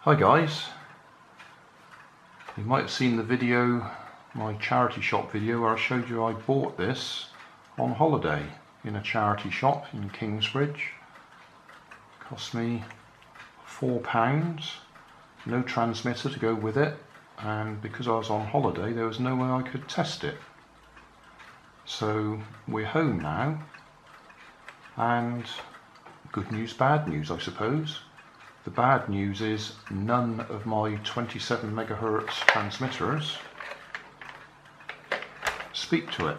Hi guys, you might have seen the video, my charity shop video, where I showed you I bought this on holiday in a charity shop in Kingsbridge. It cost me £4, no transmitter to go with it, and because I was on holiday there was no way I could test it. So we're home now, and good news, bad news I suppose. The bad news is none of my 27 megahertz transmitters speak to it.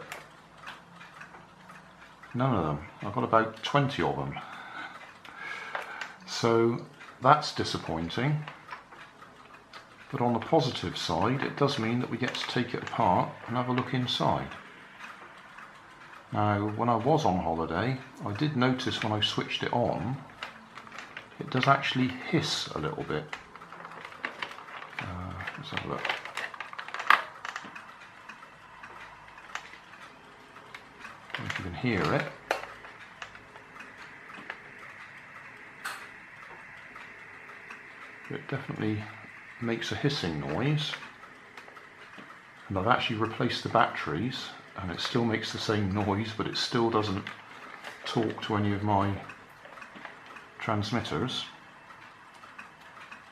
None of them. I've got about 20 of them. So that's disappointing. But on the positive side, it does mean that we get to take it apart and have a look inside. Now, when I was on holiday, I did notice when I switched it on, it does actually hiss a little bit. Let's have a look. I don't know if you can hear it. It definitely makes a hissing noise. And I've actually replaced the batteries, and it still makes the same noise, but it still doesn't talk to any of my transmitters.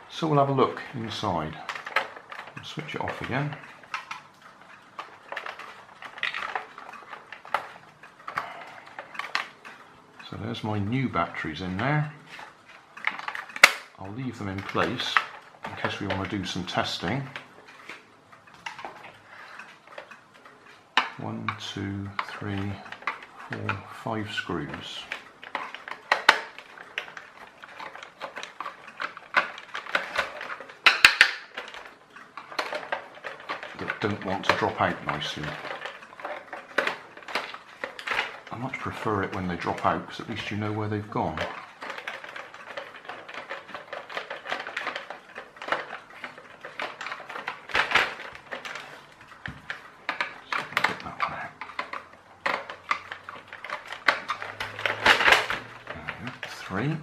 So we'll have a look inside. I'll switch it off again. So there's my new batteries in there. I'll leave them in place in case we want to do some testing. 1, 2, 3, 4, 5 screws. That don't want to drop out nicely. I much prefer it when they drop out, because at least you know where they've gone. So get that one out. There we go, 3.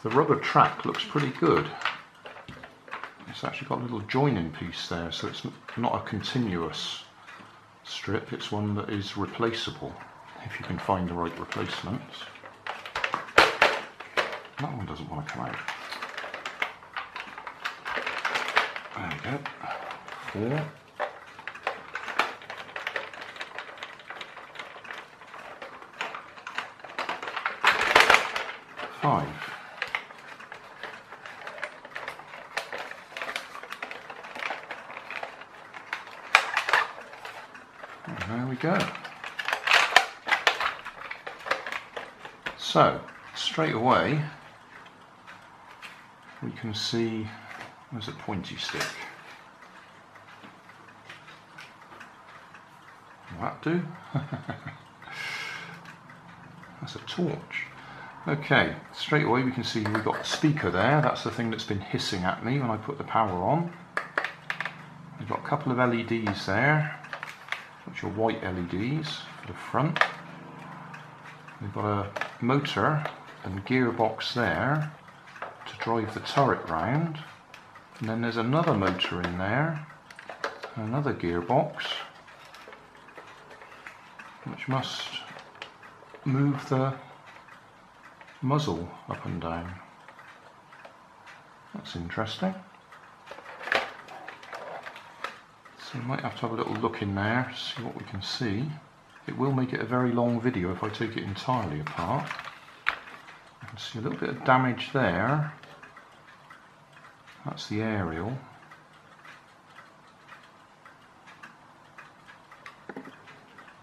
The rubber track looks pretty good. It's actually got a little joining piece there, so it's not a continuous strip, it's one that is replaceable, if you can find the right replacements. That one doesn't want to come out. There we go. 4. Five. There we go. So, straight away, we can see, there's a pointy stick. Will that do? That's a torch. Okay, straight away we can see we've got the speaker there. That's the thing that's been hissing at me when I put the power on. We've got a couple of LEDs there, which are white LEDs for the front. We've got a motor and gearbox there to drive the turret round, and then there's another motor in there, another gearbox, which must move the muzzle up and down. That's interesting. So we might have to have a little look in there to see what we can see. It will make it a very long video if I take it entirely apart. I can see a little bit of damage there. That's the aerial.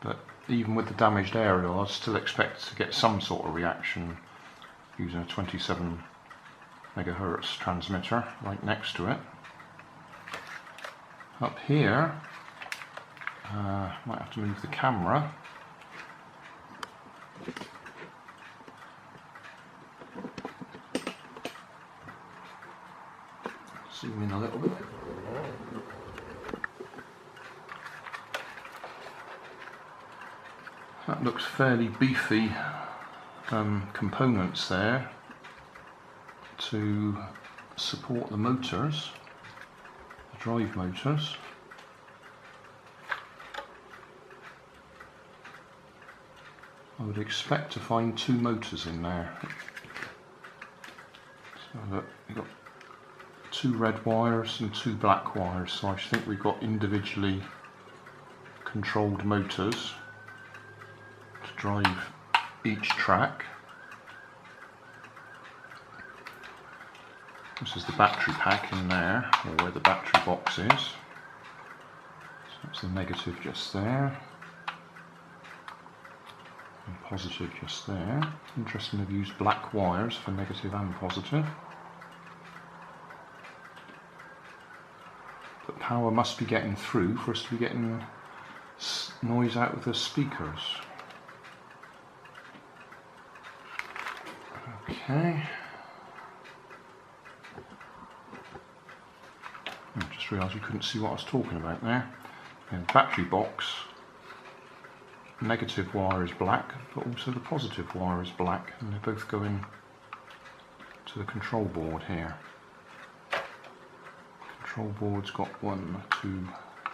But even with the damaged aerial, I'd still expect to get some sort of reaction using a 27 megahertz transmitter right next to it. Up here, might have to move the camera. Zoom in a little bit. That looks fairly beefy components there to support the motors, the drive motors. I would expect to find 2 motors in there. So look, we've got 2 red wires and 2 black wires, so I think we've got individually controlled motors to drive each track. This is the battery pack in there, or where the battery box is. So that's the negative just there, and positive just there. Interesting, they've used black wires for negative and positive. But power must be getting through for us to be getting noise out of the speakers. Okay. I just realised you couldn't see what I was talking about there. The battery box, negative wire is black, but also the positive wire is black, and they're both going to the control board here. Control board's got 1, 2,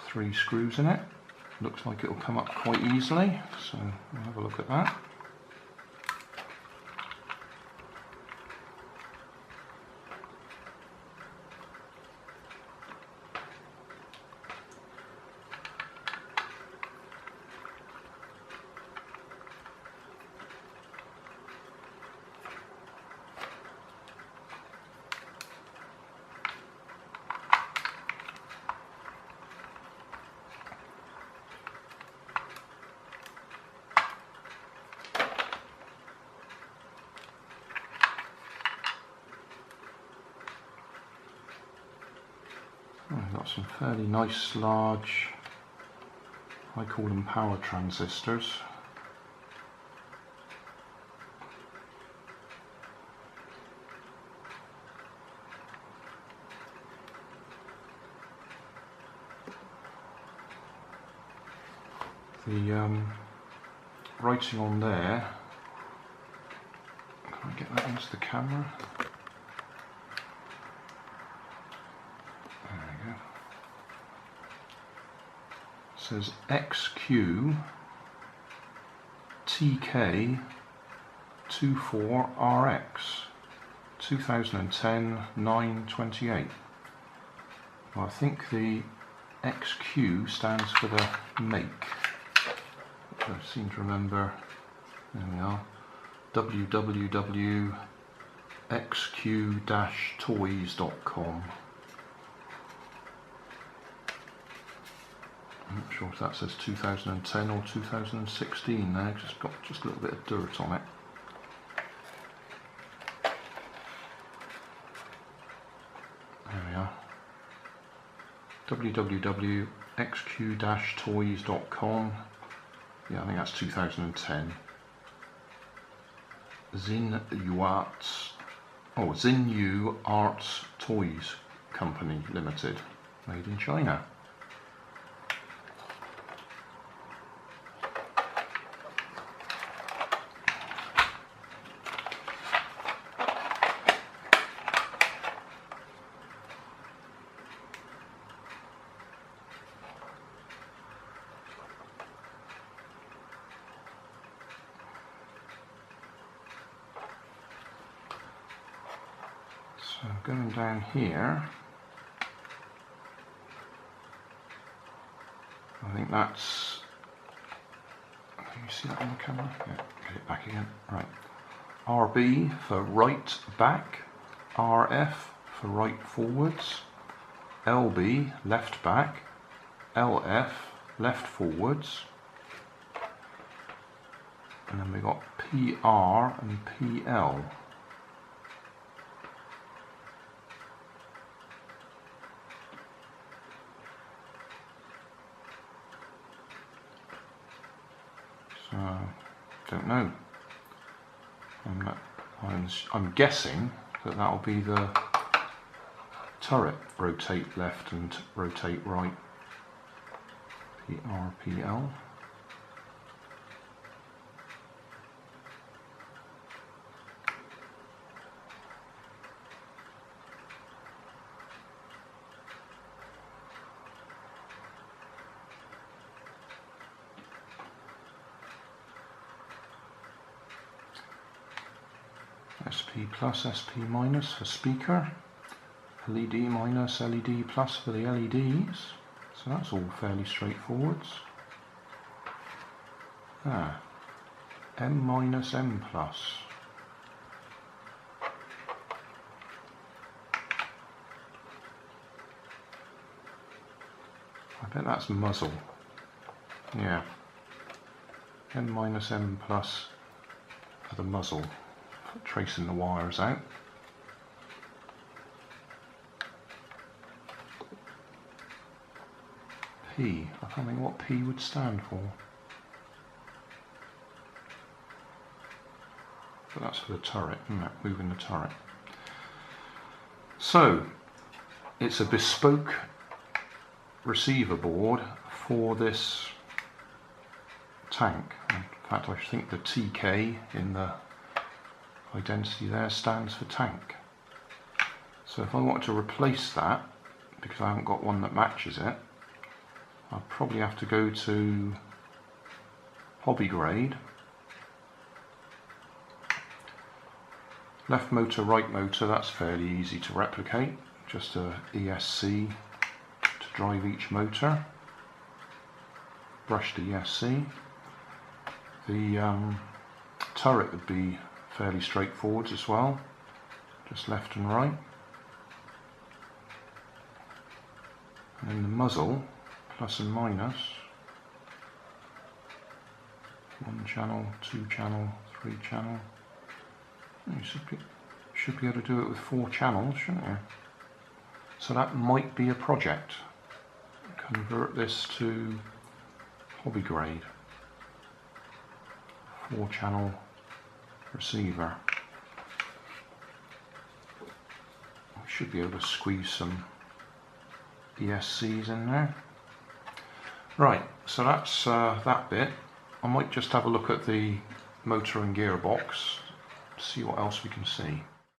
3 screws in it. Looks like it'll come up quite easily, so we'll have a look at that. I've got some fairly nice large, I call them power transistors. The writing on there, can I get that into the camera? Says XQ TK 24RX 2010 9/28. Well, I think the XQ stands for the make, which I seem to remember. There we are, www.xq-toys.com. I'm not sure if that says 2010 or 2016 there, just got just a little bit of dirt on it. There we are. www.xq-toys.com. Yeah, I think that's 2010. Xinyu Arts Toys Company Limited, made in China. So going down here, I think that's, can you see that on the camera? Yeah, get it back again. Right. RB for right back, RF for right forwards, LB left back, LF left forwards, and then we got PR and PL. So, don't know. I'm guessing that that'll be the turret, rotate left and rotate right. PRPL. SP plus, SP minus for speaker, LED minus, LED plus for the LEDs. So that's all fairly straightforward. M minus, M plus. I bet that's muzzle. Yeah. M minus, M plus for the muzzle. Tracing the wires out. P. I can't think what P would stand for. But that's for the turret, isn't it? Moving the turret. So, it's a bespoke receiver board for this tank. In fact, I think the TK in the identity there stands for tank. So if I want to replace that, because I haven't got one that matches it, I'll probably have to go to hobby grade, left motor, right motor, that's fairly easy to replicate, just a ESC to drive each motor, brushed ESC. The turret would be fairly straightforward as well, just left and right. And then the muzzle, plus and minus, 1 channel, 2 channel, 3 channel. You should be able to do it with 4 channels, shouldn't you? So that might be a project. Convert this to hobby grade. 4 channel receiver. I should be able to squeeze some ESCs in there. Right, so that's that bit. I might just have a look at the motor and gearbox, see what else we can see.